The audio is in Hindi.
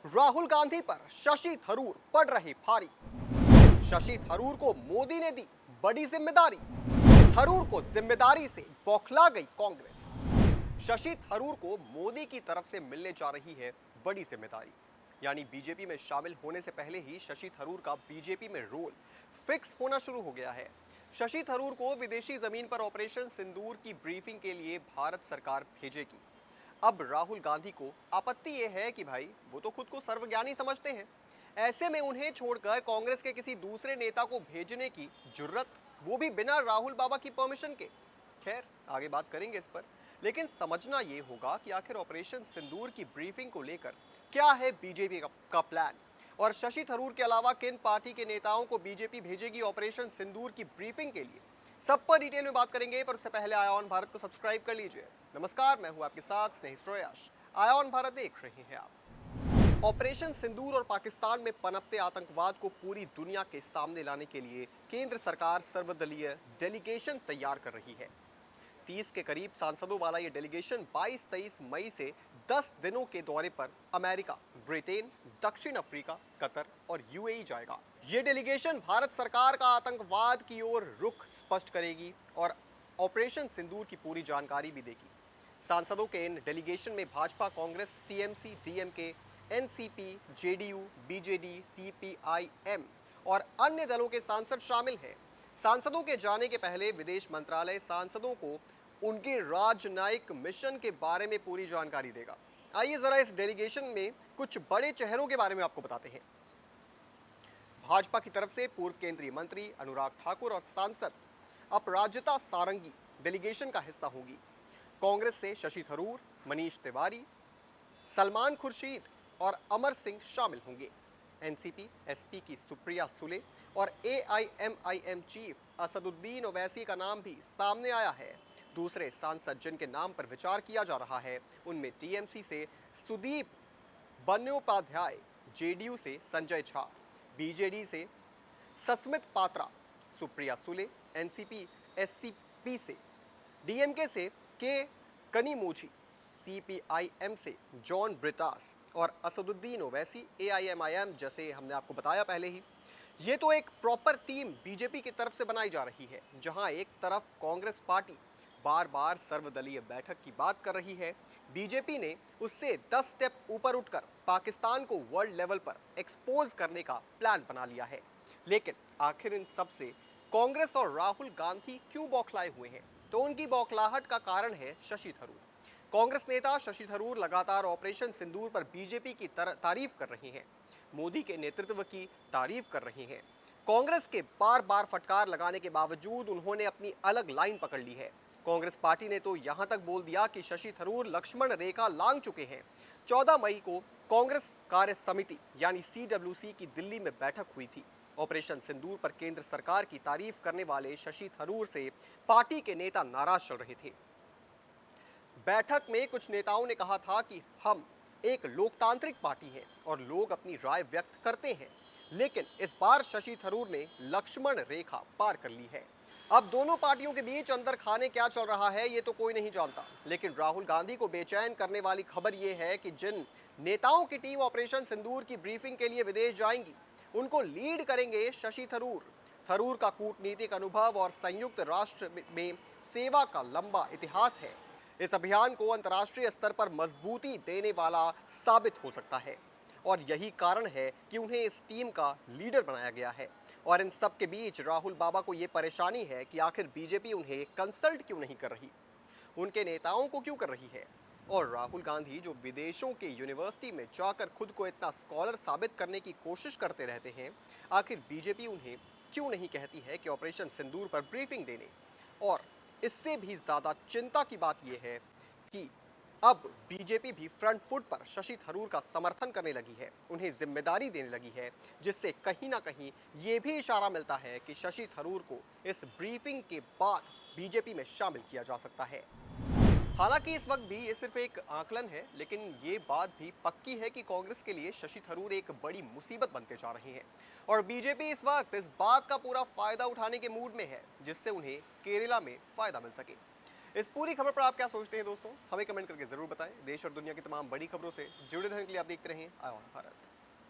राहुल गांधी पर शशि थरूर पड़ रहे भारी। शशि थरूर को मोदी ने दी बड़ी जिम्मेदारी। थरूर को जिम्मेदारी से बौखला गई कांग्रेस। शशि थरूर को मोदी की तरफ से मिलने जा रही है बड़ी जिम्मेदारी। यानी बीजेपी में शामिल होने से पहले ही शशि थरूर का बीजेपी में रोल फिक्स होना शुरू हो गया है। शशि थरूर को विदेशी जमीन पर ऑपरेशन सिंदूर की ब्रीफिंग के लिए भारत सरकार भेजेगी। अब राहुल गांधी को आपत्ति यह है कि भाई वो तो खुद को सर्वज्ञानी समझते हैं, ऐसे में उन्हें छोड़कर कांग्रेस के किसी दूसरे नेता को भेजने की जुर्रत, वो भी बिना राहुल बाबा की परमिशन के। खैर, आगे बात करेंगे इस पर, लेकिन समझना यह होगा कि आखिर ऑपरेशन सिंदूर की ब्रीफिंग को लेकर क्या है बीजेपी का प्लान, और शशि थरूर के अलावा किन पार्टी के नेताओं को बीजेपी भेजेगी ऑपरेशन सिंदूर की ब्रीफिंग के लिए। सब पर डिटेल में बात करेंगे, पर उससे पहले आया ऑन भारत को सब्सक्राइब कर लीजिए। नमस्कार, मैं हूं आपके साथ स्नेही श्रेयस। आया ऑन भारत देख रहे हैं आप। ऑपरेशन सिंदूर और पाकिस्तान में पनपते आतंकवाद को पूरी दुनिया के सामने लाने के लिए केंद्र सरकार सर्वदलीय डेलीगेशन तैयार कर रही है। 30 के करीब सांसदों वाला ये डेलीगेशन 22-23 मई से 10 दिनों के दौरे पर अमेरिका, ब्रिटेन, दक्षिण अफ्रीका, कतर और यूएई जाएगा। ये डेलीगेशन भारत सरकार का आतंकवाद की ओर रुख स्पष्ट करेगी और ऑपरेशन सिंदूर की पूरी जानकारी भी देगी। सांसदों के इन डेलीगेशन में Bhajpa, Congress, TMC, DMK, NCP, JDU, BJD, CPIM और अन्य दलों के सांसद शामिल हैं। सांसदों के जाने के पहले विदेश मंत्रालय सांसदों को उनके राजनयिक मिशन के बारे में पूरी जानकारी देगा। आइए जरा इस डेलीगेशन में कुछ बड़े चेहरों के बारे में आपको बताते हैं। भाजपा की तरफ से पूर्व केंद्रीय मंत्री अनुराग ठाकुर और सांसद अपराजिता सारंगी डेलीगेशन का हिस्सा होगी। कांग्रेस से शशि थरूर, मनीष तिवारी, सलमान खुर्शीद और अमर सिंह शामिल होंगे। एनसीपी, एसपी की सुप्रिया सुले और एआईएमआईएम चीफ असदुद्दीन ओवैसी का नाम भी सामने आया है। दूसरे सांसद जिनके नाम पर विचार किया जा रहा है उनमें टीएमसी से सुदीप बंदोपाध्याय, जेडीयू से संजय झा, बीजेडी से सस्मित पात्रा, सुप्रिया सुले, एनसीपी एससीपी से, डीएमके से के कनीमोझी, सीपीआईएम से जॉन ब्रिटास और असदुद्दीन ओवैसी एआईएमआईएम, जैसे हमने आपको बताया पहले ही। ये तो एक प्रॉपर टीम बीजेपी की तरफ से बनाई जा रही है, जहां एक तरफ कांग्रेस पार्टी बार बार सर्वदलीय बैठक की बात कर रही है। बीजेपी ने उससे 10 स्टेप ऊपर उठकर पाकिस्तान को वर्ल्ड लेवल पर एक्सपोज करने का प्लान बना लिया है। लेकिन आखिर इन सब से कांग्रेस और राहुल गांधी क्यों बौखलाए हुए हैं? तो उनकी बौखलाहट का कारण है शशि थरूर। कांग्रेस नेता शशि थरूर लगातार ऑपरेशन सिंदूर पर बीजेपी की तारीफ कर रहे हैं, मोदी के नेतृत्व की तारीफ कर रहे हैं। कांग्रेस के बार बार फटकार लगाने के बावजूद उन्होंने अपनी अलग लाइन पकड़ ली है। कांग्रेस पार्टी ने तो यहां तक बोल दिया कि शशि थरूर लक्ष्मण रेखा लांघ चुके हैं। 14 मई को कांग्रेस कार्य समिति यानी सीडब्ल्यूसी की दिल्ली में बैठक हुई थी। ऑपरेशन सिंदूर पर केंद्र सरकार की तारीफ करने वाले शशि थरूर से पार्टी के नेता नाराज चल रहे थे। बैठक में कुछ नेताओं ने कहा था कि हम एक लोकतांत्रिक पार्टी हैं और लोग अपनी राय व्यक्त करते हैं, लेकिन इस बार शशि थरूर ने लक्ष्मण रेखा पार कर ली है। अब दोनों पार्टियों के बीच अंदर खाने क्या चल रहा है ये तो कोई नहीं जानता, लेकिन राहुल गांधी को बेचैन करने वाली खबर ये है कि जिन नेताओं की टीम ऑपरेशन सिंदूर की ब्रीफिंग के लिए विदेश जाएंगी उनको लीड करेंगे शशि थरूर। थरूर का कूटनीतिक अनुभव और संयुक्त राष्ट्र में सेवा का लंबा इतिहास है। इस अभियान को अंतर्राष्ट्रीय स्तर पर मजबूती देने वाला साबित हो सकता है और यही कारण है कि उन्हें इस टीम का लीडर बनाया गया है। और इन सब के बीच राहुल बाबा को यह परेशानी है कि आखिर बीजेपी उन्हें कंसल्ट क्यों नहीं कर रही, उनके नेताओं को क्यों कर रही है। और राहुल गांधी जो विदेशों के यूनिवर्सिटी में जाकर खुद को इतना स्कॉलर साबित करने की कोशिश करते रहते हैं, आखिर बीजेपी उन्हें क्यों नहीं कहती है कि ऑपरेशन सिंदूर पर ब्रीफिंग देने। और इससे भी ज्यादा चिंता की बात यह है कि अब बीजेपी भी फ्रंट फुट पर शशि थरूर का समर्थन करने लगी है, उन्हें जिम्मेदारी देने लगी है, जिससे कहीं ना कहीं ये भी इशारा मिलता है कि शशि थरूर को इस ब्रीफिंग के बाद बीजेपी में शामिल किया जा सकता है। हालांकि इस वक्त भी ये सिर्फ एक आकलन है, लेकिन ये बात भी पक्की है कि कांग्रेस के लिए शशि थरूर एक बड़ी मुसीबत बनते जा रहे हैं और बीजेपी इस वक्त इस बात का पूरा फायदा उठाने के मूड में है जिससे उन्हें केरला में फायदा मिल सके। इस पूरी खबर पर आप क्या सोचते हैं दोस्तों, हमें कमेंट करके जरूर बताएं। देश और दुनिया की तमाम बड़ी खबरों से जुड़े रहने के लिए आप देखते रहें आय ऑन भारत।